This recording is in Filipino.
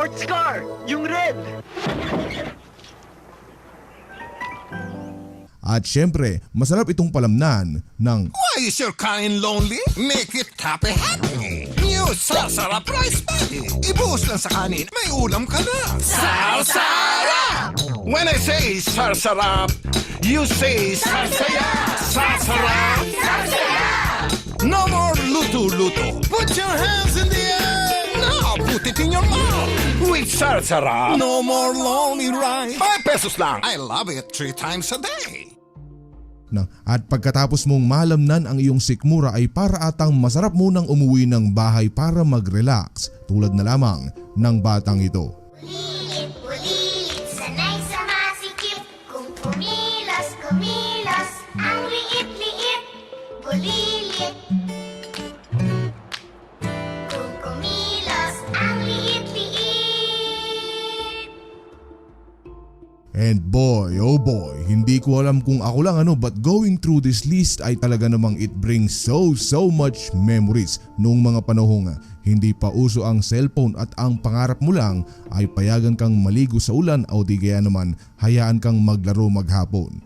sports car! Yung red! At syempre, masarap itong palamnan ng Why is your kain lonely? Make it happy-happy. New Sarsarap Rice Buddy. Ibuhos lang sa kanin, may ulam ka na. Sarsarap! When I say Sarsarap, you say Sarsaya! Sarsarap! Sarsaya! No more luto-luto. Put your hands in the air. Now put it in your mouth. With Sarsarap, no more lonely rice. 5 pesos lang. I love it 3 times a day. At pagkatapos mong malamnan ang iyong sikmura ay para atang masarap munang umuwi ng bahay para mag-relax tulad na lamang ng batang ito. Ulilit, ulilit, sanay sa masikip. Kung kumilos, kumilos, ang liit-liit. Bulilit. Kung kumilos, ang liit-liit. And boy, oh boy, hindi ko alam kung ako lang but going through this list ay talaga namang it brings so much memories noong mga panahong hindi pa uso ang cellphone at ang pangarap mo lang ay payagan kang maligo sa ulan o di kaya naman hayaan kang maglaro maghapon.